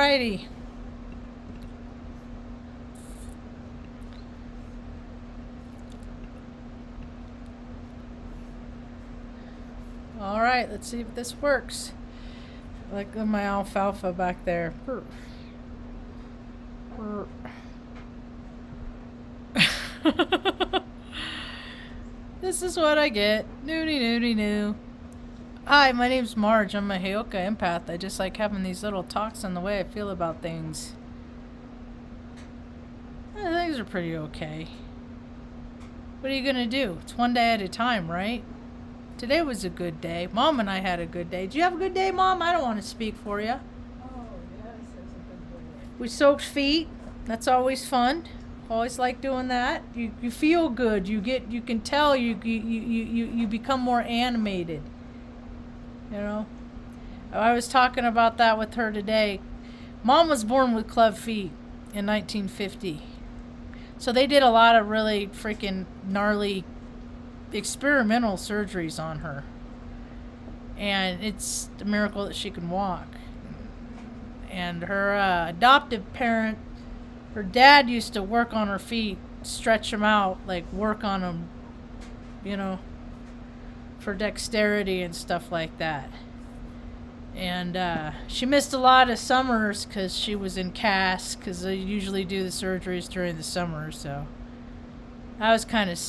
Alrighty. Alright, let's see if this works. Like my alfalfa back there. This is what I get. Noo. Hi, my name's Marge. I'm a Heyoka empath. I just like having these little talks on the way I feel about things. Things are pretty okay. What are you gonna do? It's one day at a time, right? Today was a good day. Mom and I had a good day. Did you have a good day, Mom? I don't want to speak for you. Oh, yes, it's a good day. We soaked feet. That's always fun. Always like doing that. You feel good. You can tell you become more animated. You know? I was talking about that with her today. Mom was born with club feet in 1950. So they did a lot of really freaking gnarly experimental surgeries on her. And it's a miracle that she can walk. And her adoptive parent, her dad used to work on her feet, stretch them out, like work on them, you know, for dexterity and stuff like that. And she missed a lot of summers because she was in casts, because they usually do the surgeries during the summer, so I was kind of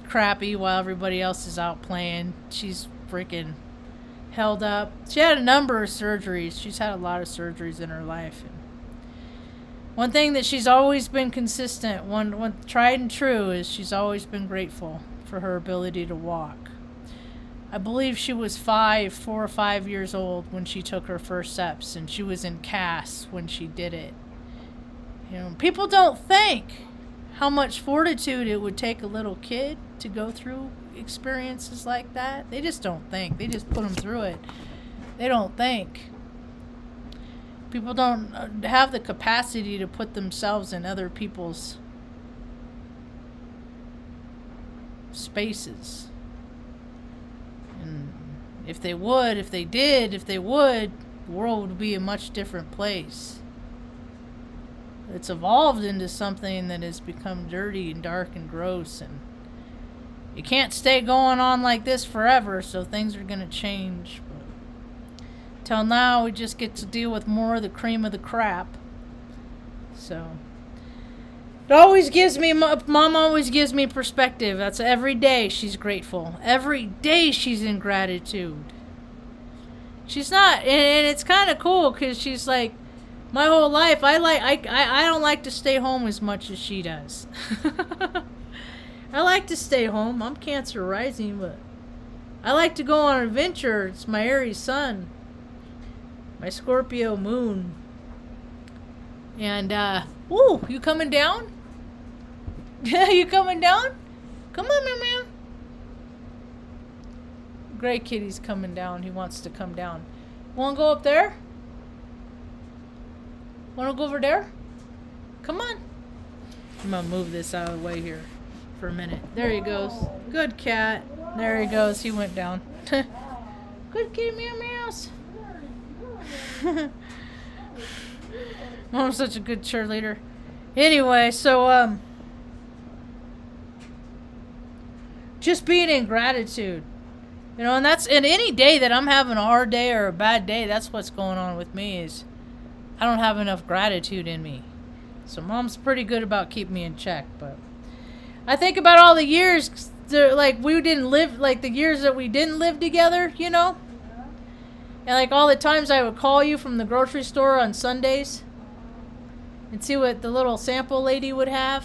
crappy while everybody else is out playing. She's freaking held up. She had a number of surgeries. She's had a lot of surgeries in her life. And one thing that she's always been consistent, one tried and true, is she's always been grateful for her ability to walk. I believe she was 4 or 5 years old when she took her first steps, and she was in casts when she did it. You know, people don't think how much fortitude it would take a little kid to go through experiences like that. They just don't think. They just put them through it. They don't think. People don't have the capacity to put themselves in other people's spaces. And if they would, the world would be a much different place. It's evolved into something that has become dirty and dark and gross, and you can't stay going on like this forever, so things are going to change. But till now, we just get to deal with more of the cream of the crap. So it always gives me, Mom always gives me perspective. That's every day she's grateful. Every day she's in gratitude. She's not, and it's kind of cool because she's like, my whole life, I don't like to stay home as much as she does. I like to stay home. I'm Cancer rising, but I like to go on an adventure. It's my Aries sun, my Scorpio moon. And, ooh, you coming down? You coming down? Come on, man. Gray Kitty's coming down. He wants to come down. Want to go up there? Want to go over there? Come on. I'm going to move this out of the way here for a minute. There he goes. Good cat. There he goes. He went down. Good kitty, meow meows. Mom's such a good cheerleader. Anyway, so, just being in gratitude. You know, and that's, and any day that I'm having a hard day or a bad day, that's what's going on with me, is I don't have enough gratitude in me. So Mom's pretty good about keeping me in check, but I think about all the years, like, we didn't live, like, the years that we didn't live together, you know? And, like, all the times I would call you from the grocery store on Sundays and see what the little sample lady would have.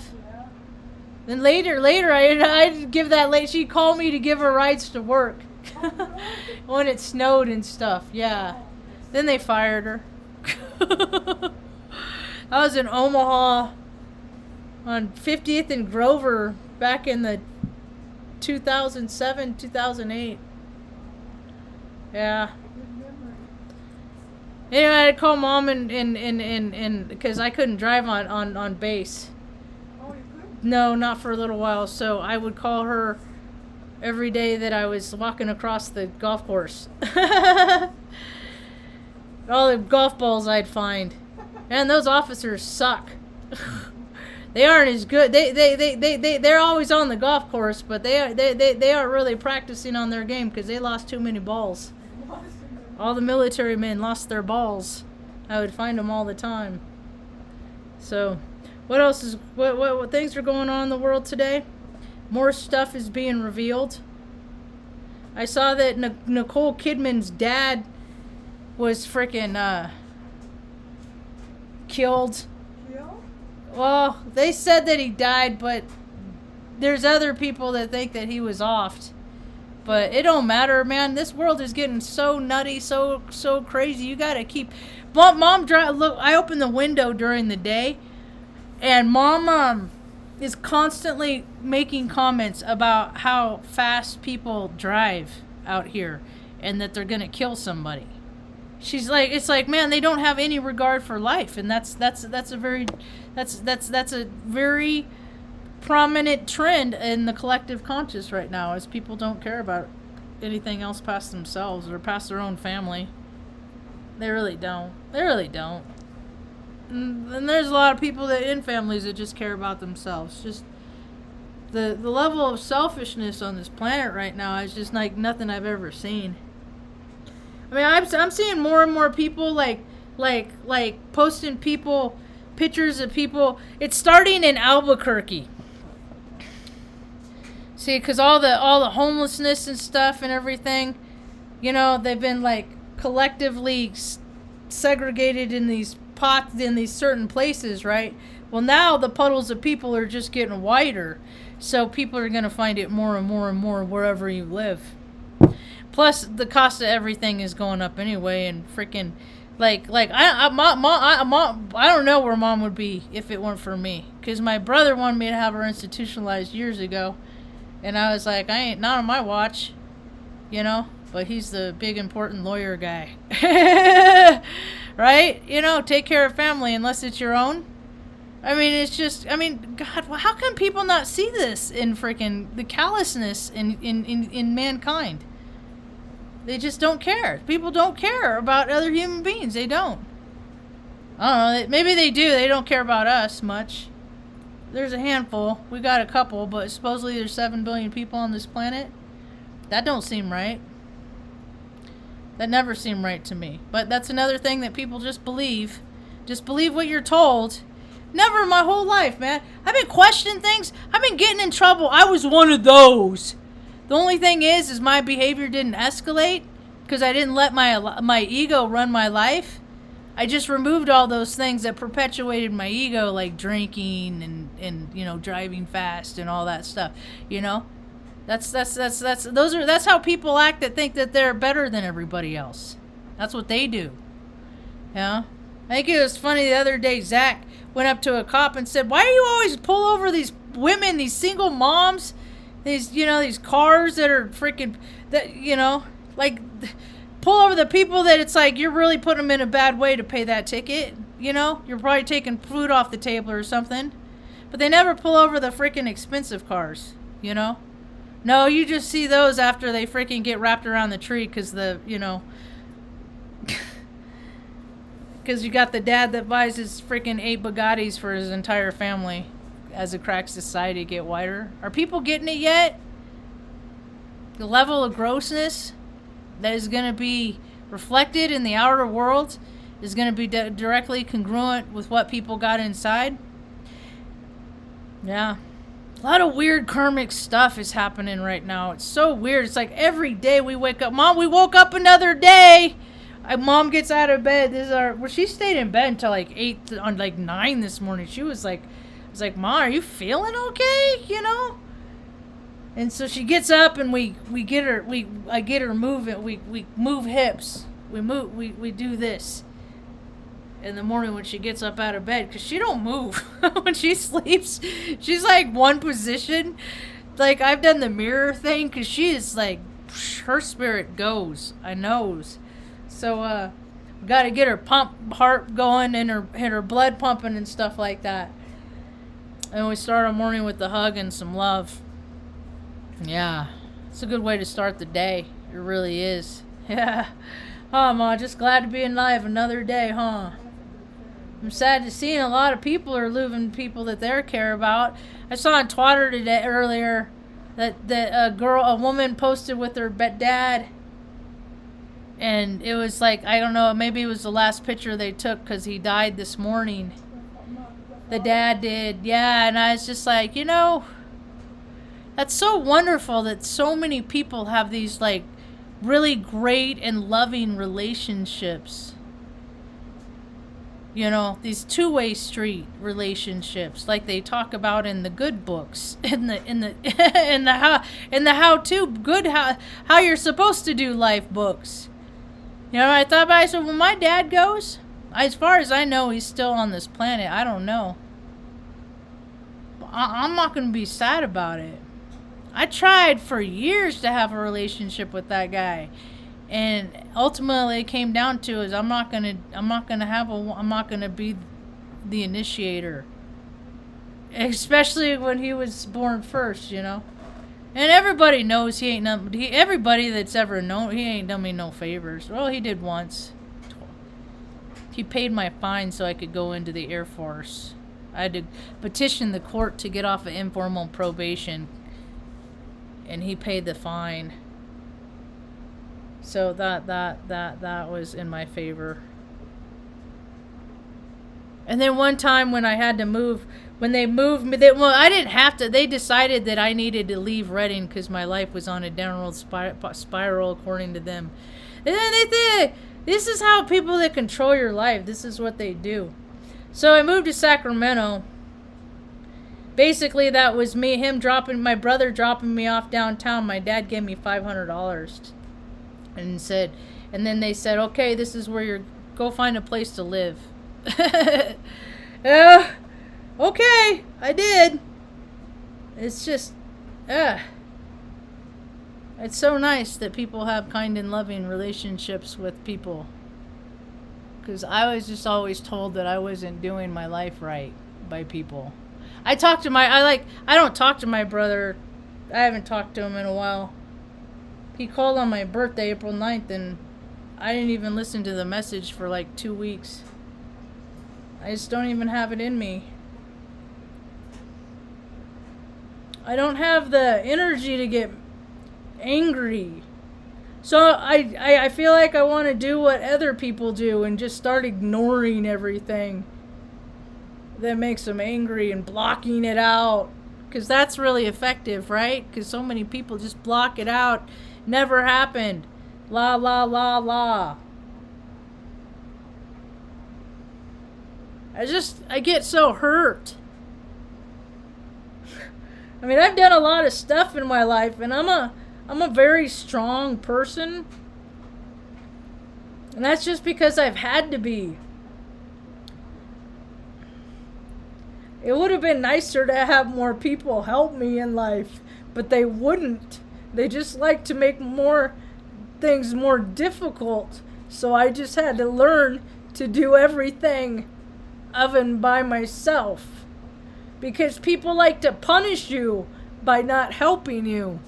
Then later, I'd give that lady, she'd call me to give her rides to work. When it snowed and stuff, yeah. Then they fired her. I was in Omaha on 50th and Grover back in the 2007, 2008. Yeah. Anyway, I'd call Mom and because I couldn't drive on base. Oh, you couldn't? No, not for a little while. So I would call her every day that I was walking across the golf course. All the golf balls I'd find. And those officers suck. They aren't as good. They're always on the golf course, but they aren't really practicing on their game because they lost too many balls. All the military men lost their balls. I would find them all the time. So, what else is what things are going on in the world today? More stuff is being revealed. I saw that Nicole Kidman's dad was freaking killed. Well, they said that he died, but there's other people that think that he was offed. But it don't matter, man. This world is getting so nutty, so crazy. You gotta keep. Mom, look. I open the window during the day, and Mom is constantly making comments about how fast people drive out here, and that they're gonna kill somebody. She's like, it's like, man, they don't have any regard for life, and that's a very prominent trend in the collective conscious right now, is people don't care about anything else past themselves or past their own family. They really don't. And there's a lot of people that in families that just care about themselves. Just the level of selfishness on this planet right now is just like nothing I've ever seen. I mean, I'm seeing more and more people like posting pictures of people. It's starting in Albuquerque. See, because all the homelessness and stuff and everything, you know, they've been like collectively segregated in these pots in these certain places, right? Well, now the puddles of people are just getting wider, so people are going to find it more and more and more wherever you live. Plus, the cost of everything is going up anyway, and freaking, I don't know where Mom would be if it weren't for me, because my brother wanted me to have her institutionalized years ago, and I was like, I ain't, not on my watch, you know, but he's the big important lawyer guy, right? You know, take care of family unless it's your own. I mean, it's just, I mean, God, how can people not see this in freaking the callousness in mankind? They just don't care. People don't care about other human beings. They don't. I don't know. Maybe they do. They don't care about us much. There's a handful. We got a couple, but supposedly there's 7 billion people on this planet. That don't seem right. That never seemed right to me. But that's another thing that people just believe. Just believe what you're told. Never in my whole life, man. I've been questioning things. I've been getting in trouble. I was one of those. The only thing is my behavior didn't escalate because I didn't let my ego run my life. I just removed all those things that perpetuated my ego, like drinking and you know, driving fast and all that stuff. You know, that's how people act that think that they're better than everybody else. That's what they do. Yeah. I think it was funny the other day. Zach went up to a cop and said, "Why do you always pull over these women, these single moms?" These, you know, these cars that are freaking, that, you know, like, pull over the people that it's like, you're really putting them in a bad way to pay that ticket, you know? You're probably taking food off the table or something. But they never pull over the freaking expensive cars, you know? No, you just see those after they freaking get wrapped around the tree because the, you know, because you got the dad that buys his freaking 8 Bugattis for his entire family. As the cracks society get wider. Are people getting it yet? The level of grossness that is going to be reflected in the outer world is going to be directly congruent with what people got inside. Yeah. A lot of weird karmic stuff is happening right now. It's so weird. It's like every day we wake up. Mom, we woke up another day. Mom gets out of bed. She stayed in bed until like 8 on like 9 this morning. She was like, I was like, "Ma, are you feeling okay?" You know? And so she gets up and I get her moving. We move hips. We do this. In the morning when she gets up out of bed, because she don't move when she sleeps. She's like one position. Like, I've done the mirror thing, because she is like, her spirit goes. I knows. So, we got to get her heart going and her blood pumping and stuff like that. And we start our morning with the hug and some love. Yeah. It's a good way to start the day. It really is. Yeah. Oh, Ma, just glad to be alive another day, huh? I'm sad to see a lot of people are losing people that they care about. I saw on Twitter today earlier that a woman posted with her dad, and it was like, I don't know, maybe it was the last picture they took because he died this morning. The dad did, yeah, and I was just like, that's so wonderful that so many people have these like really great and loving relationships. These two-way street relationships, like they talk about in the good books, in the how you're supposed to do life books. I thought about it, I said, when my dad goes, as far as I know, he's still on this planet. I don't know. I'm not going to be sad about it. I tried for years to have a relationship with that guy. And ultimately, it came down to is I'm not gonna be the initiator, especially when he was born first, And everybody knows everybody that's ever known, he ain't done me no favors. Well, he did once. He paid my fine so I could go into the Air Force. I had to petition the court to get off of informal probation, and he paid the fine. So that was in my favor. And then one time when I had to move, when they moved me, I didn't have to. They decided that I needed to leave Reading because my life was on a downward spiral, according to them. And then they think, this is how people that control your life, this is what they do. So I moved to Sacramento. Basically, that was my brother dropping me off downtown. My dad gave me $500. And then they said, okay, this is where go find a place to live. Okay, I did. It's just, it's so nice that people have kind and loving relationships with people. Because I was just always told that I wasn't doing my life right by people. I don't talk to my brother. I haven't talked to him in a while. He called on my birthday, April 9th, and I didn't even listen to the message for like 2 weeks. I just don't even have it in me. I don't have the energy to get angry. So I feel like I want to do what other people do and just start ignoring everything that makes them angry and blocking it out. Because that's really effective, right? Because so many people just block it out. Never happened. La, la, la, la. I get so hurt. I mean, I've done a lot of stuff in my life, and I'm a very strong person. And that's just because I've had to be. It would have been nicer to have more people help me in life, but they wouldn't. They just like to make more things more difficult. So I just had to learn to do everything of and by myself. Because people like to punish you by not helping you.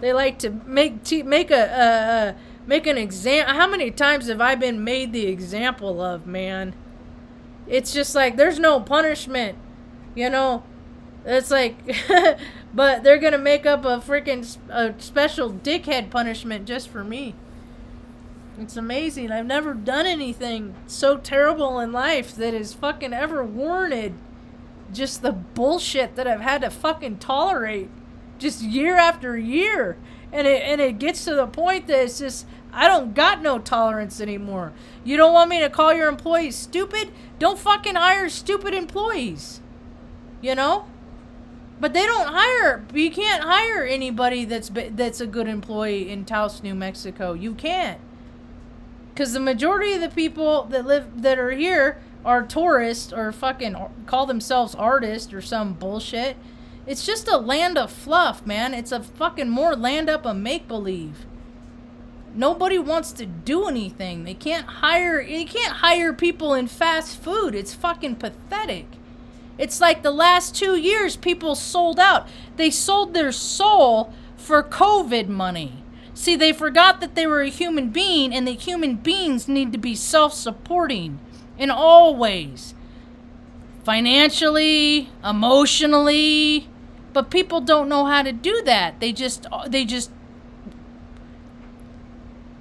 They like to make an example. How many times have I been made the example of, man? It's just like, there's no punishment. It's like, but they're going to make up a freaking special dickhead punishment just for me. It's amazing. I've never done anything so terrible in life that has fucking ever warranted just the bullshit that I've had to fucking tolerate just year after year. And it gets to the point that it's just, I don't got no tolerance anymore. You don't want me to call your employees stupid? Don't fucking hire stupid employees. But they don't hire. You can't hire anybody that's a good employee in Taos, New Mexico. You can't. Because the majority of the people that are here are tourists or fucking call themselves artists or some bullshit. It's just a land of fluff, man. It's a fucking more land up of make-believe. Nobody wants to do anything. You can't hire people in fast food. It's fucking pathetic. It's like the last 2 years people sold out. They sold their soul for COVID money. See, they forgot that they were a human being and that human beings need to be self-supporting. In all ways. Financially, emotionally. But people don't know how to do that. They just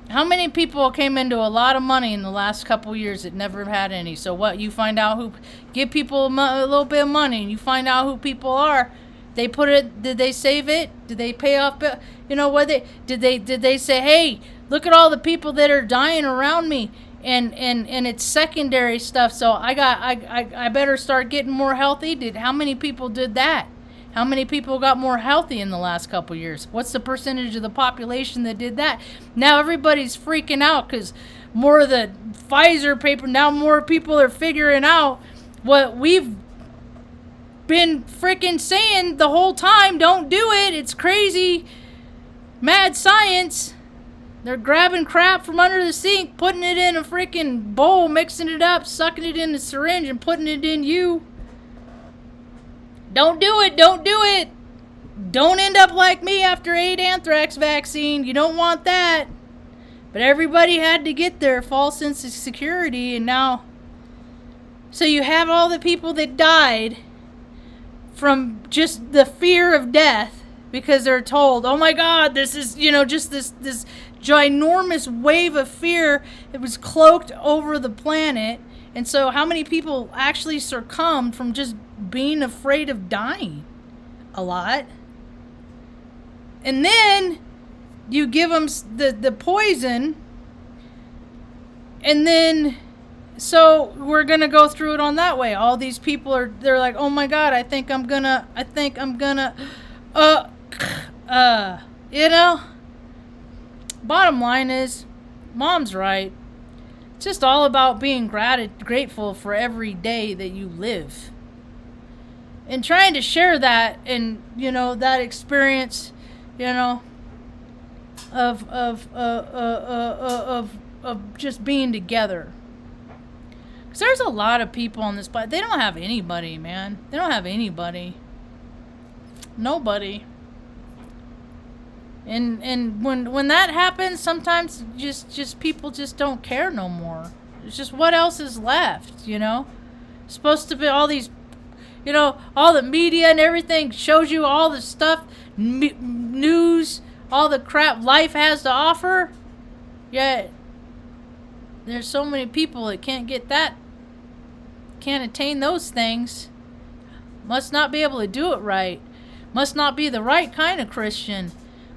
how many people came into a lot of money in the last couple years that never had any? So what? You find out who, give people a little bit of money, and you find out who people are. They put it. Did they save it? Did they pay off? You know what? Did they say, hey, look at all the people that are dying around me, and it's secondary stuff. So I better start getting more healthy. How many people did that? How many people got more healthy in the last couple years? What's the percentage of the population that did that? Now everybody's freaking out because more of the Pfizer paper, now more people are figuring out what we've been freaking saying the whole time. Don't do it. It's crazy. Mad science. They're grabbing crap from under the sink, putting it in a freaking bowl, mixing it up, sucking it in a syringe, and putting it in you. Don't do it. Don't do it. Don't end up like me after 8 anthrax vaccine. You don't want that. But everybody had to get their false sense of security, and now... So you have all the people that died from just the fear of death because they're told, oh my God, this is, just this ginormous wave of fear that was cloaked over the planet. And so how many people actually succumbed from just being afraid of dying? A lot. And then you give them the poison, and then so we're gonna go through it on that way. All these people they're like, oh my God, I think I'm gonna bottom line is, Mom's right. It's just all about being grateful for every day that you live. And trying to share that and, that experience, of just being together. Because there's a lot of people on this planet. They don't have anybody, man. They don't have anybody. Nobody. And when that happens, sometimes just people just don't care no more. It's just what else is left, Supposed to be all these, all the media and everything shows you all the stuff, news, all the crap life has to offer. Yet there's so many people that can't get that, can't attain those things. Must not be able to do it right. Must not be the right kind of Christian.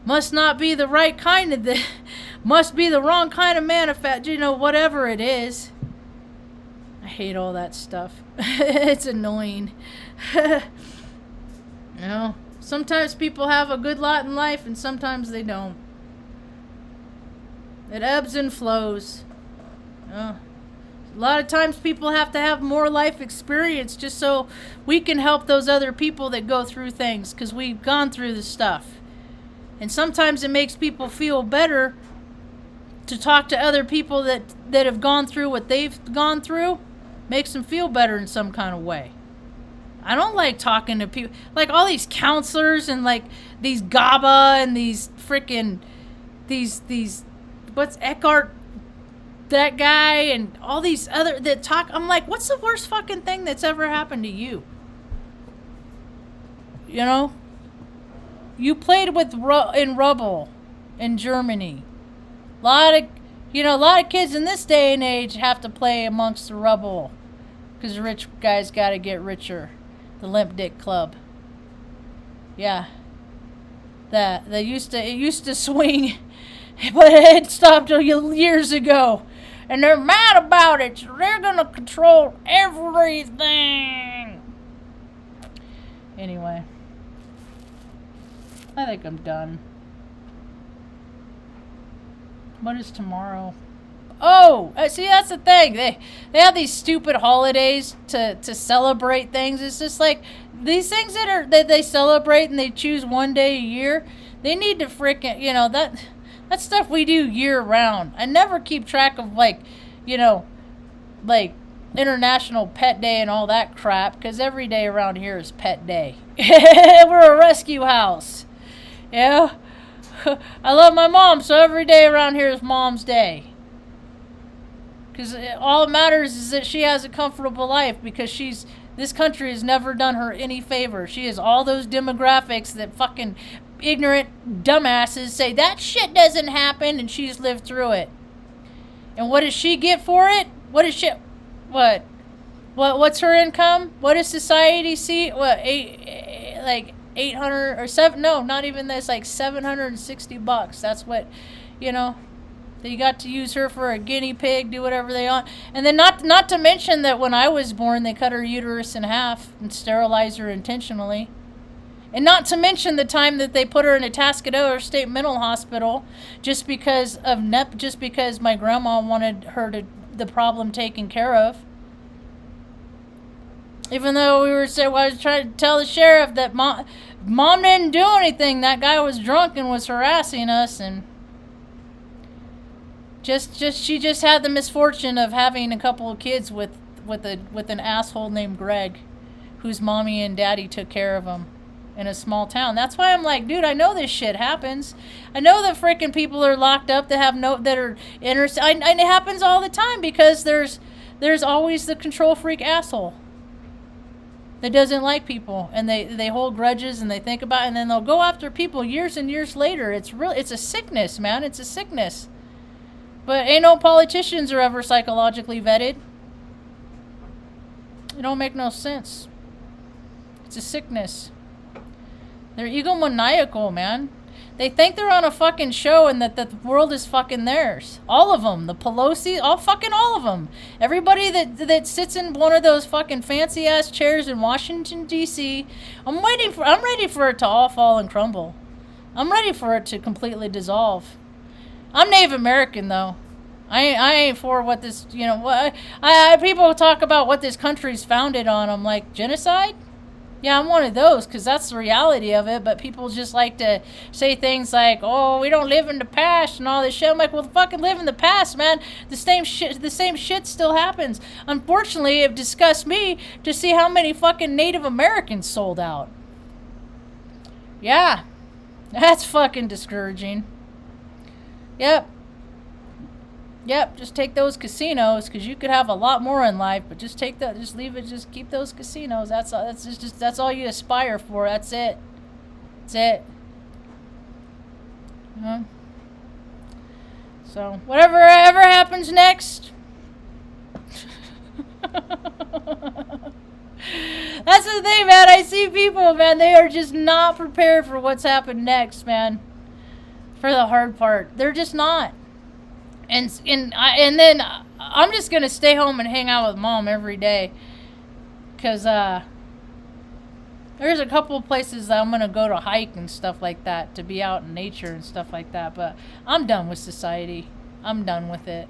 Must not be the right kind of must be the wrong kind of manifest, whatever it is. I hate all that stuff. It's annoying. Sometimes people have a good lot in life and sometimes they don't. It ebbs and flows. A lot of times people have to have more life experience just so we can help those other people that go through things, because we've gone through the stuff. And sometimes it makes people feel better to talk to other people that have gone through what they've gone through. Makes them feel better in some kind of way. I don't like talking to people, like all these counselors and like these GABA and these freaking, these, what's it.Artists, that guy, and all these other that talk. I'm like, what's the worst fucking thing that's ever happened to you? You played with in rubble in Germany. A lot of kids in this day and age have to play amongst the rubble because the rich guys got to get richer. The Limp Dick Club. Yeah. It used to swing, but it stopped years ago. And they're mad about it, so they're gonna control everything. Anyway. I think I'm done. What is tomorrow? Oh, see, that's the thing. They have these stupid holidays to celebrate things. It's just like these things that they celebrate and they choose one day a year. They need to freaking, that stuff we do year round. I never keep track of like International Pet Day and all that crap, because every day around here is Pet Day. We're a rescue house. Yeah. I love my mom, so every day around here is Mom's Day. Because all that matters is that she has a comfortable life, because this country has never done her any favor. She has all those demographics that fucking ignorant dumbasses say that shit doesn't happen, and she's lived through it. And what does she get for it? What's her income? What does society see? What, 800 or 7? No, not even this. Like $760. That's what, they got to use her for a guinea pig, do whatever they want. And then not to mention that when I was born, they cut her uterus in half and sterilized her intentionally. And not to mention the time that they put her in a Tascadero State Mental Hospital just because my grandma wanted the problem taken care of. Even though I was trying to tell the sheriff that mom didn't do anything. That guy was drunk and was harassing us, and she just had the misfortune of having a couple of kids with an asshole named Greg, whose mommy and daddy took care of him in a small town. That's why I'm like, dude, I know this shit happens. I know that freaking people are locked up that are innocent. And it happens all the time, because there's always the control freak asshole that doesn't like people, and they hold grudges, and they think about it, and then they'll go after people years and years later. It's a sickness, man. It's a sickness. But ain't no politicians are ever psychologically vetted. It don't make no sense. It's a sickness. They're egomaniacal, man. They think they're on a fucking show and that the world is fucking theirs. All of them. The Pelosi, all of them. Everybody that sits in one of those fucking fancy ass chairs in Washington, D.C. I'm ready for it to all fall and crumble. I'm ready for it to completely dissolve. I'm Native American, though. I ain't for what this, people talk about what this country's founded on. I'm like, genocide? Yeah, I'm one of those, because that's the reality of it. But people just like to say things like, oh, we don't live in the past and all this shit. I'm like, well, fucking live in the past, man. The same shit still happens. Unfortunately, it disgusts me to see how many fucking Native Americans sold out. Yeah, that's fucking discouraging. Yep, just take those casinos, because you could have a lot more in life, but just keep those casinos. That's all you aspire for. That's it. So whatever ever happens next. That's the thing, man. I see people, man, they are just not prepared for what's happened next, man. For the hard part, they're just not. And then I'm just gonna stay home and hang out with mom every day, cause there's a couple of places that I'm gonna go to hike and stuff like that, to be out in nature and stuff like that. But I'm done with society. I'm done with it.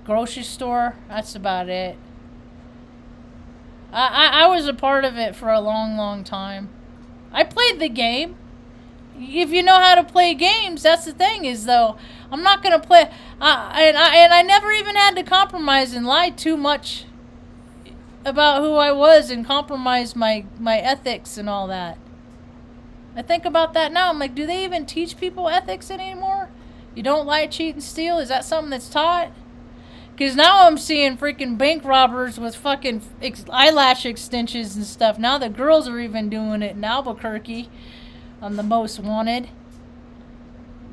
Grocery store, that's about it. I was a part of it for a long, long time. I played the game. If you know how to play games, that's the thing, is though, I'm not gonna play. And I never even had to compromise and lie too much about who I was and compromise my ethics and all that. I think about that now. I'm like, do they even teach people ethics anymore? You don't lie, cheat, and steal? Is that something that's taught? Because now I'm seeing freaking bank robbers with fucking eyelash extensions and stuff. Now the girls are even doing it in Albuquerque. On the most wanted.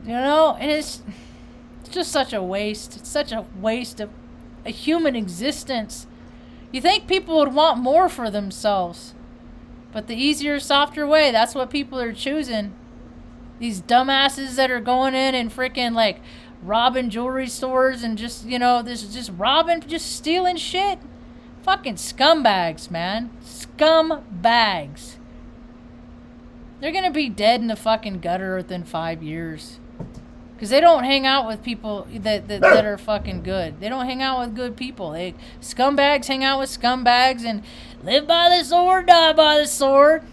And it's just such a waste. It's such a waste of a human existence. You think people would want more for themselves, but the easier, softer way, that's what people are choosing. These dumbasses that are going in and freaking like robbing jewelry stores and just just stealing shit. Fucking scumbags, man. Scumbags. They're going to be dead in the fucking gutter within 5 years. Because they don't hang out with people that are fucking good. They don't hang out with good people. Scumbags hang out with scumbags and live by the sword, die by the sword.